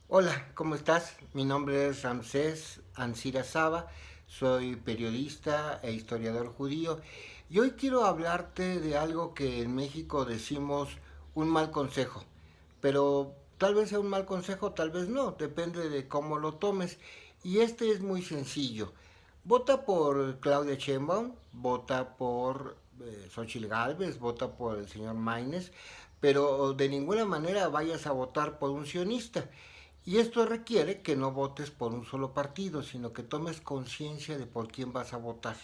Hola, ¿cómo estás? Mi nombre es Ramsés Ansira Saba, soy periodista e historiador judío y hoy quiero hablarte de algo que en México decimos un mal consejo, pero tal vez sea un mal consejo, tal vez no, depende de cómo lo tomes. Y este es muy sencillo. Vota por Claudia Sheinbaum, vota por Xochitl Gálvez, vota por el señor Maínez, pero de ninguna manera vayas a votar por un sionista. Y esto requiere que no votes por un solo partido, sino que tomes conciencia de por quién vas a votar.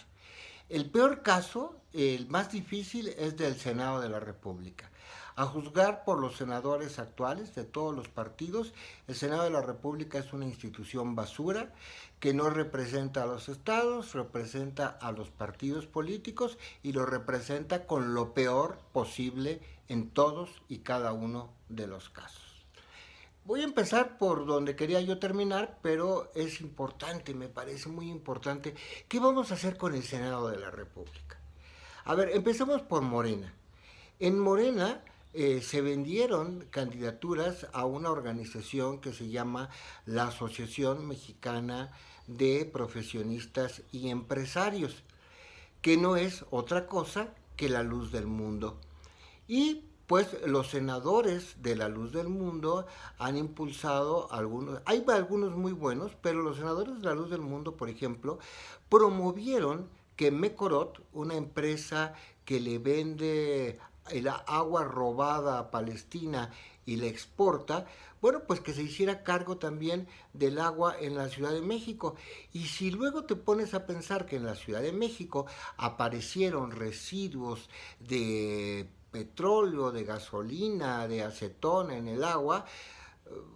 El peor caso, el más difícil, es del Senado de la República. A juzgar por los senadores actuales de todos los partidos, el Senado de la República es una institución basura que no representa a los estados, representa a los partidos políticos y lo representa con lo peor posible en todos y cada uno de los casos. Voy a empezar por donde quería yo terminar, pero es importante, me parece muy importante. ¿Qué vamos a hacer con el Senado de la República? A ver, empecemos por Morena. En Morena se vendieron candidaturas a una organización que se llama la Asociación Mexicana de Profesionistas y Empresarios, que no es otra cosa que la luz del mundo. Y pues los senadores de la luz del mundo han impulsado algunos, hay algunos muy buenos, pero los senadores de la luz del mundo, por ejemplo, promovieron que Mecorot, una empresa que le vende el agua robada a Palestina y la exporta, bueno, pues que se hiciera cargo también del agua en la Ciudad de México. Y si luego te pones a pensar que en la Ciudad de México aparecieron residuos de petróleo, de gasolina, de acetona en el agua,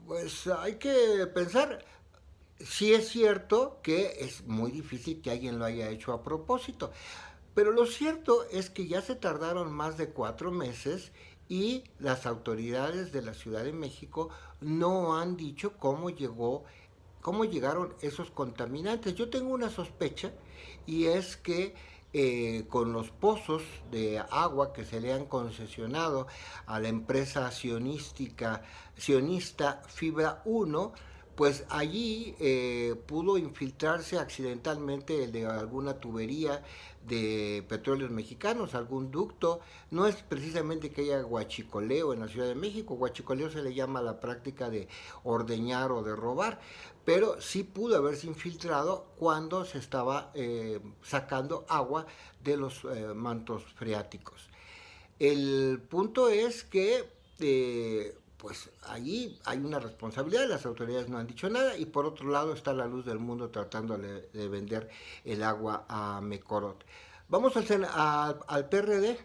pues hay que pensar. Sí es cierto que es muy difícil que alguien lo haya hecho a propósito, pero lo cierto es que ya se tardaron más de 4 meses y las autoridades de la Ciudad de México no han dicho cómo llegaron esos contaminantes. Yo tengo una sospecha y es que con los pozos de agua que se le han concesionado a la empresa sionista Fibra 1, pues allí pudo infiltrarse accidentalmente de alguna tubería de petróleos mexicanos, algún ducto. No es precisamente que haya guachicoleo en la Ciudad de México, guachicoleo se le llama a la práctica de ordeñar o de robar, pero sí pudo haberse infiltrado cuando se estaba sacando agua de los mantos freáticos. El punto es que pues allí hay una responsabilidad, las autoridades no han dicho nada y por otro lado está la luz del mundo tratando de vender el agua a Mecorot. Vamos al PRD.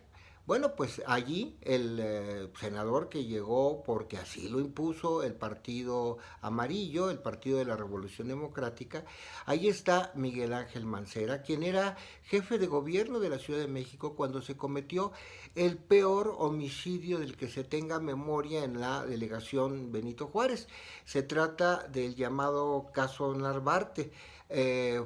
Bueno, pues allí el senador que llegó porque así lo impuso el Partido Amarillo, el Partido de la Revolución Democrática, ahí está Miguel Ángel Mancera, quien era jefe de gobierno de la Ciudad de México cuando se cometió el peor homicidio del que se tenga memoria en la delegación Benito Juárez. Se trata del llamado caso Narvarte.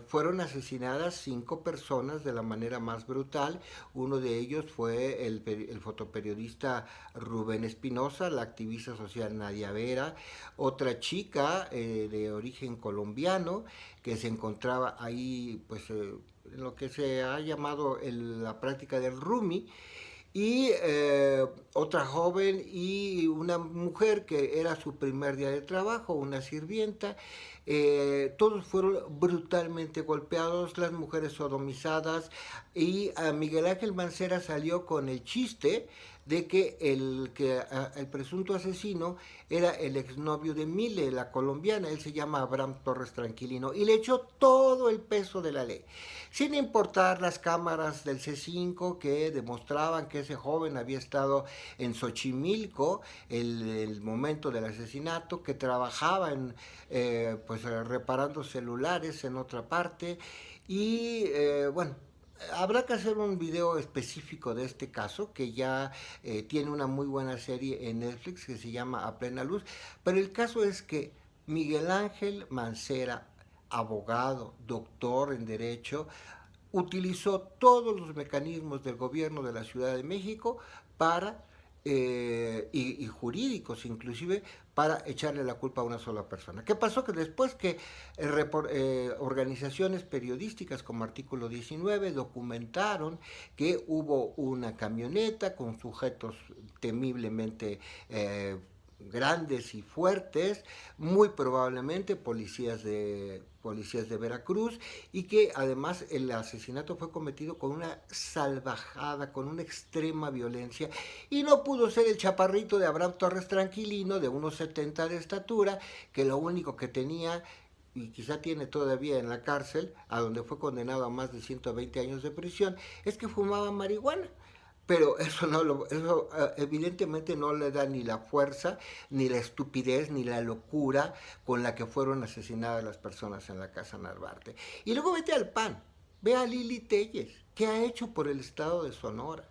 Fueron asesinadas 5 personas de la manera más brutal. Uno de ellos fue el fotoperiodista Rubén Espinosa, la activista social Nadia Vera, otra chica de origen colombiano que se encontraba ahí pues en lo que se ha llamado la práctica del Rumi, y otra joven y una mujer que era su primer día de trabajo, una sirvienta. Todos fueron brutalmente golpeados, las mujeres sodomizadas, y Miguel Ángel Mancera salió con el chiste de que el presunto asesino era el exnovio de Mile, la colombiana. Él se llama Abraham Torres Tranquilino y le echó todo el peso de la ley, sin importar las cámaras del C5 que demostraban que ese joven había estado en Xochimilco el momento del asesinato, que trabajaba pues reparando celulares en otra parte. Y bueno, habrá que hacer un video específico de este caso, que ya tiene una muy buena serie en Netflix que se llama A Plena Luz. Pero el caso es que Miguel Ángel Mancera, abogado, doctor en Derecho, utilizó todos los mecanismos del gobierno de la Ciudad de México para y jurídicos inclusive para echarle la culpa a una sola persona. ¿Qué pasó? Que después que organizaciones periodísticas como Artículo 19 documentaron que hubo una camioneta con sujetos temiblemente grandes y fuertes, muy probablemente policías de Veracruz, y que además el asesinato fue cometido con una salvajada, con una extrema violencia, y no pudo ser el chaparrito de Abraham Torres Tranquilino, de unos 70 de estatura, que lo único que tenía y quizá tiene todavía en la cárcel, a donde fue condenado a más de 120 años de prisión, es que fumaba marihuana. Pero eso evidentemente no le da ni la fuerza, ni la estupidez, ni la locura con la que fueron asesinadas las personas en la Casa Narvarte. Y luego vete al PAN, ve a Lili Telles, ¿qué ha hecho por el estado de Sonora?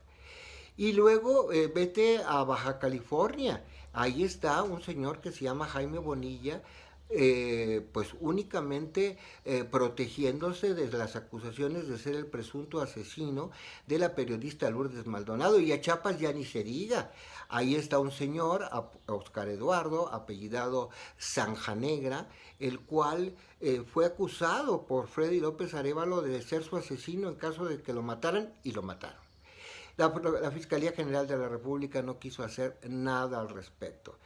Y luego vete a Baja California. Ahí está un señor que se llama Jaime Bonilla, pues únicamente protegiéndose de las acusaciones de ser el presunto asesino de la periodista Lourdes Maldonado. Y a Chiapas ya ni se diga. Ahí está un señor, Oscar Eduardo, apellidado Zanjanegra, el cual fue acusado por Freddy López Arevalo de ser su asesino en caso de que lo mataran, y lo mataron. La Fiscalía General de la República no quiso hacer nada al respecto.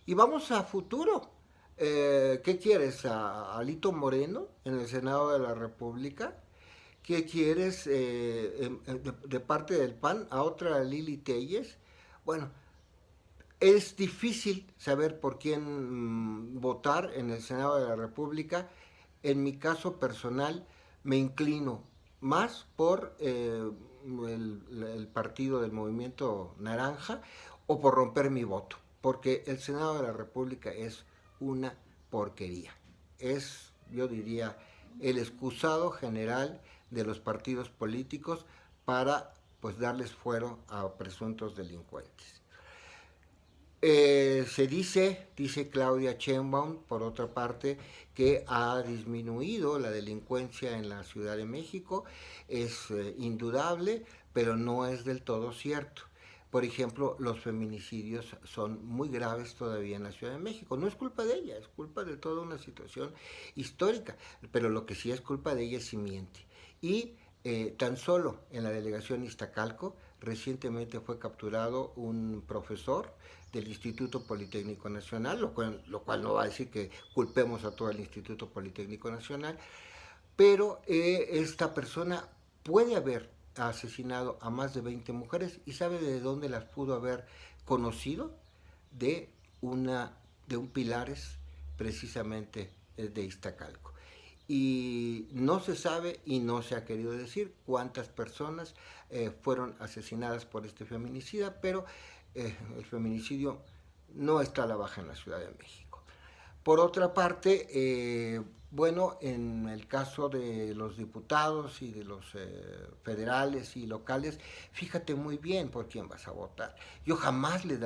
Y vamos a futuro. ¿Qué quieres? ¿A Alito Moreno en el Senado de la República? ¿Qué quieres de parte del PAN a otra Lili Telles? Bueno, es difícil saber por quién votar en el Senado de la República. En mi caso personal me inclino más por el partido del Movimiento Naranja, o por romper mi voto, porque el Senado de la República es una porquería. Es, yo diría, el excusado general de los partidos políticos para pues darles fuero a presuntos delincuentes. Dice Claudia Sheinbaum, por otra parte, que ha disminuido la delincuencia en la Ciudad de México. Es indudable, pero no es del todo cierto. Por ejemplo, los feminicidios son muy graves todavía en la Ciudad de México. No es culpa de ella, es culpa de toda una situación histórica. Pero lo que sí es culpa de ella es si miente. Y tan solo en la delegación Iztacalco recientemente fue capturado un profesor del Instituto Politécnico Nacional, lo cual no va a decir que culpemos a todo el Instituto Politécnico Nacional, pero esta persona puede haber asesinado a más de 20 mujeres, y sabe de dónde las pudo haber conocido, de de un Pilares, precisamente de Iztacalco. Y no se sabe y no se ha querido decir cuántas personas fueron asesinadas por este feminicida, pero el feminicidio no está a la baja en la Ciudad de México. Por otra parte, bueno, en el caso de los diputados y de los federales y locales, fíjate muy bien por quién vas a votar. Yo jamás le daría